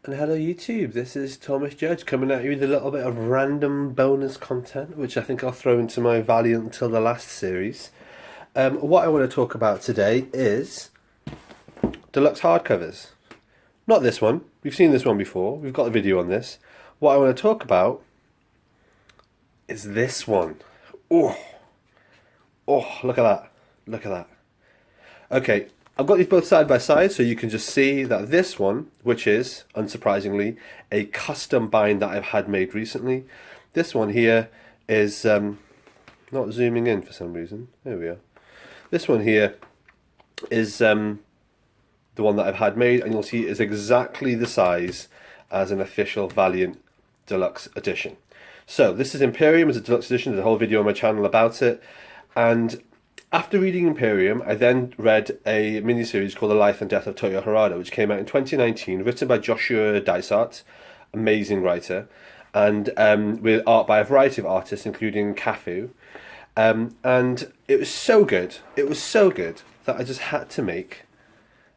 And hello YouTube, this is Thomas Judge coming at you with a little bit of random bonus content, which I think I'll throw into my Valiant Until the Last series. What I want to talk about today is deluxe hardcovers. Not this one, we've seen this one before, we've got a video on this. What I want to talk about is this one. Oh, look at that, look at that. Okay, I've got these both side by side so you can just see that this one, which is, unsurprisingly, a custom bind that I've had made recently. This one here is, not zooming in for some reason, there we are. This one here is the one that I've had made, and you'll see it is exactly the size as an official Valiant Deluxe Edition. So this is Imperium as a Deluxe Edition, there's a whole video on my channel about it, and after reading Imperium, I then read a miniseries called The Life and Death of Toyo Harada, which came out in 2019, written by Joshua Dysart, amazing writer, and with art by a variety of artists, including Cafu. And it was so good, that I just had to make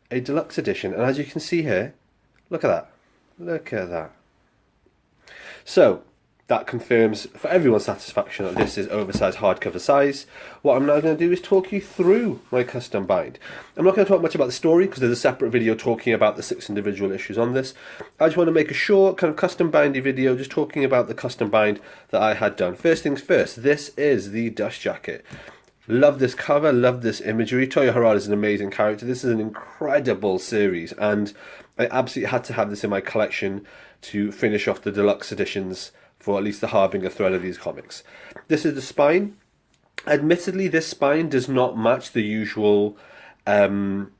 a deluxe edition. And as you can see here, look at that. So, that confirms for everyone's satisfaction that this is oversized hardcover size. What I'm now going to do is talk you through my custom bind. I'm not going to talk much about the story because there's a separate video talking about the 6 individual issues on this. I just want to make a short kind of custom bindy video just talking about the custom bind that I had done. First things first, this is the dust jacket. Love this cover, love this imagery. Toyo Harada is an amazing character. This is an incredible series and I absolutely had to have this in my collection to finish off the deluxe editions for at least the Harbinger thread of these comics. This is the spine. Admittedly, this spine does not match the usual spine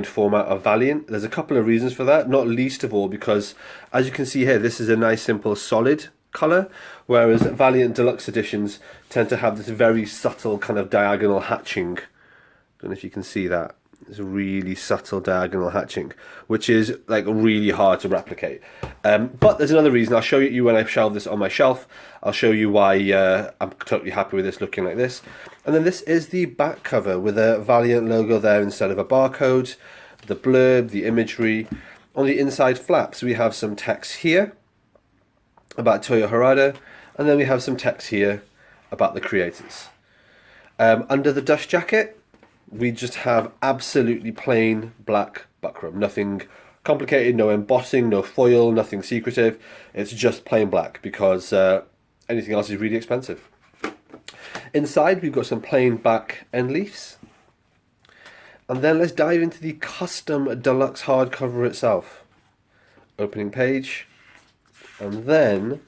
format of Valiant. There's a couple of reasons for that, not least of all because, as you can see here, this is a nice simple solid colour, whereas Valiant Deluxe editions tend to have this very subtle kind of diagonal hatching. Don't know if you can see that. It's really subtle diagonal hatching, which is like really hard to replicate. But there's another reason. I'll show you when I shelve this on my shelf. I'll show you why I'm totally happy with this looking like this. And then this is the back cover with a Valiant logo there instead of a barcode, the blurb, the imagery. On the inside flaps we have some text here about Toyo Harada, and then we have some text here about the creators. Under the dust jacket we just have absolutely plain black buckram. Nothing complicated, no embossing, no foil, nothing secretive. It's just plain black because anything else is really expensive. Inside we've got some plain back end leaves. And then let's dive into the custom deluxe hardcover itself. Opening page. And then,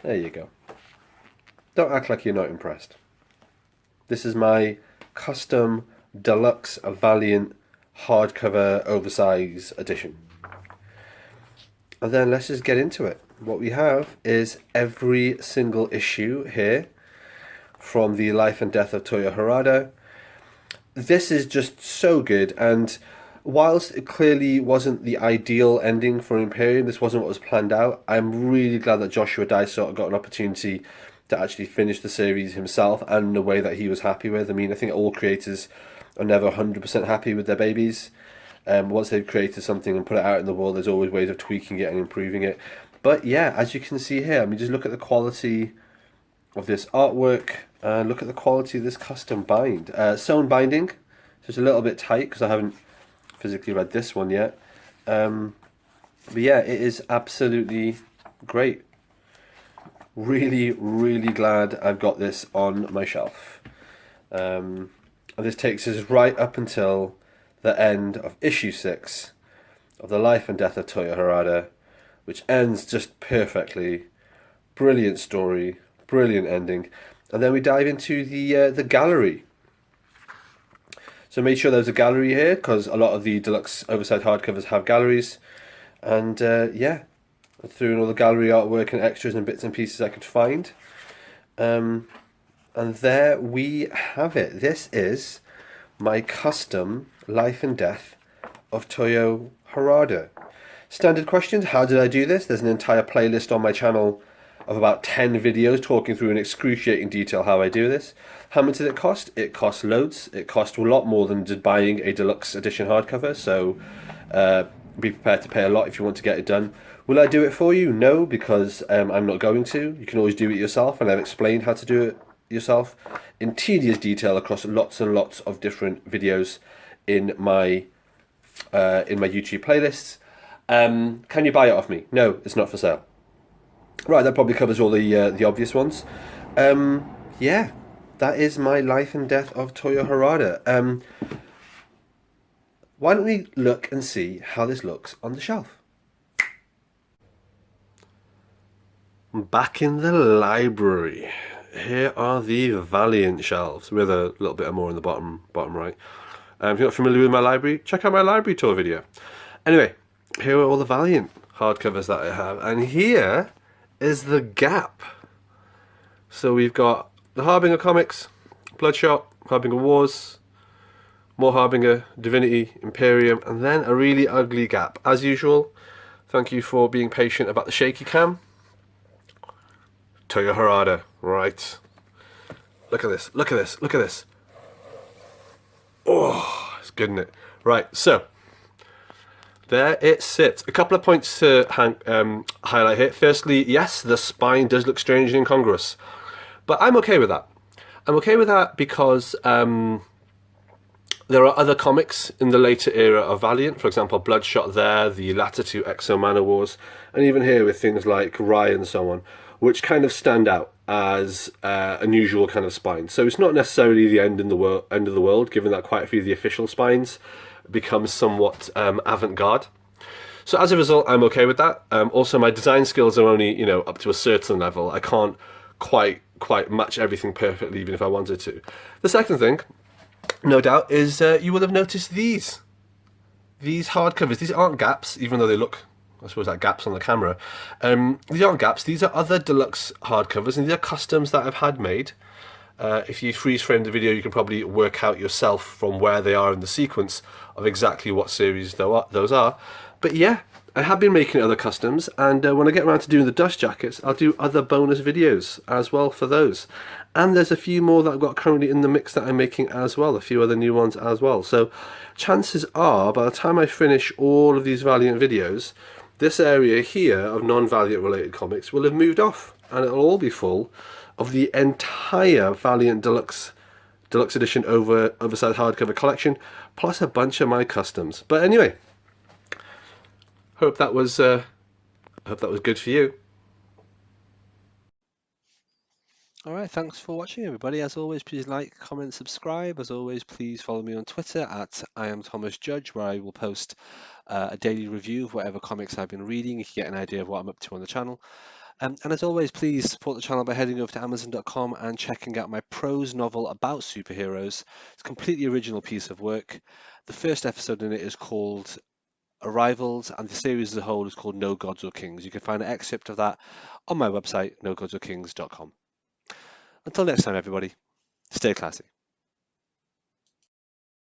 there you go. Don't act like you're not impressed. This is my custom deluxe Valiant hardcover oversize edition. And then let's just get into it. What we have is every single issue here from the Life and Death of Toyo Harada. This is just so good, and whilst it clearly wasn't the ideal ending for Imperium, this wasn't what was planned out, I'm really glad that Joshua Dysart got an opportunity to actually finish the series himself and in a way that he was happy with. I mean, I think all creators are never 100% happy with their babies. Once they've created something and put it out in the world, there's always ways of tweaking it and improving it. But yeah, as you can see here, I mean, just look at the quality of this artwork and look at the quality of this custom bind. Sewn binding, so it's a little bit tight because I haven't physically read this one yet. But yeah, it is absolutely great. Really, really glad I've got this on my shelf. And this takes us right up until the end of issue 6 of The Life and Death of Toyo Harada, which ends just perfectly. Brilliant story, brilliant ending. And then we dive into the gallery. So make sure there's a gallery here because a lot of the deluxe oversized hardcovers have galleries. And yeah, I threw in all the gallery artwork and extras and bits and pieces I could find. And there we have it. This is my custom Life and Death of Toyo Harada. Standard questions, how did I do this? There's an entire playlist on my channel of about 10 videos talking through in excruciating detail how I do this. How much did it cost? It cost loads. It cost a lot more than just buying a deluxe edition hardcover. So be prepared to pay a lot if you want to get it done. Will I do it for you? No, because I'm not going to. You can always do it yourself, and I've explained how to do it yourself in tedious detail across lots and lots of different videos in my YouTube playlists. Can you buy it off me? No, it's not for sale. Right, that probably covers all the obvious ones. Yeah, that is my life and death of Toyo Harada. Why don't we look and see how this looks on the shelf? Back in the library. Here are the Valiant shelves with a little bit more in the bottom right. If you're not familiar with my library, check out my library tour video. Anyway, here are all the Valiant hardcovers that I have, and here is the gap. So we've got the Harbinger comics, Bloodshot, Harbinger Wars, more Harbinger, Divinity, Imperium, and then a really ugly gap. As usual, thank you for being patient about the shaky cam. Toyo Harada, right. Look at this, look at this, look at this. Oh, it's good, isn't it? Right, so there it sits. A couple of points to highlight here. Firstly, yes, the spine does look strangely incongruous, but I'm okay with that. I'm okay with that because there are other comics in the later era of Valiant, for example, Bloodshot there, the latter two Exo Manor Wars, and even here with things like Rye and so on, which kind of stand out as unusual kind of spines. So it's not necessarily the end of the world, given that quite a few of the official spines become somewhat avant-garde. So as a result, I'm okay with that. Also, my design skills are only up to a certain level. I can't quite match everything perfectly, even if I wanted to. The second thing, no doubt, is you will have noticed these hardcovers. These aren't gaps, even though they look, I suppose, like gaps on the camera. These aren't gaps. These are other deluxe hardcovers, and these are customs that I've had made. If you freeze frame the video, you can probably work out yourself from where they are in the sequence of exactly what series those are. But yeah, I have been making other customs, and when I get around to doing the dust jackets, I'll do other bonus videos as well for those. And there's a few more that I've got currently in the mix that I'm making as well, a few other new ones as well. So chances are, by the time I finish all of these Valiant videos, this area here of non-Valiant related comics will have moved off, and it'll all be full of the entire Valiant Deluxe edition oversized hardcover collection, plus a bunch of my customs. But anyway, hope that was good for you. Alright, thanks for watching, everybody. As always, please like, comment, subscribe. As always, please follow me on Twitter at @IamThomasJudge, where I will post a daily review of whatever comics I've been reading. You can get an idea of what I'm up to on the channel. And as always, please support the channel by heading over to Amazon.com and checking out my prose novel about superheroes. It's a completely original piece of work. The first episode in it is called Arrivals, and the series as a whole is called No Gods or Kings. You can find an excerpt of that on my website, nogodsorkings.com. Until next time, everybody, stay classy.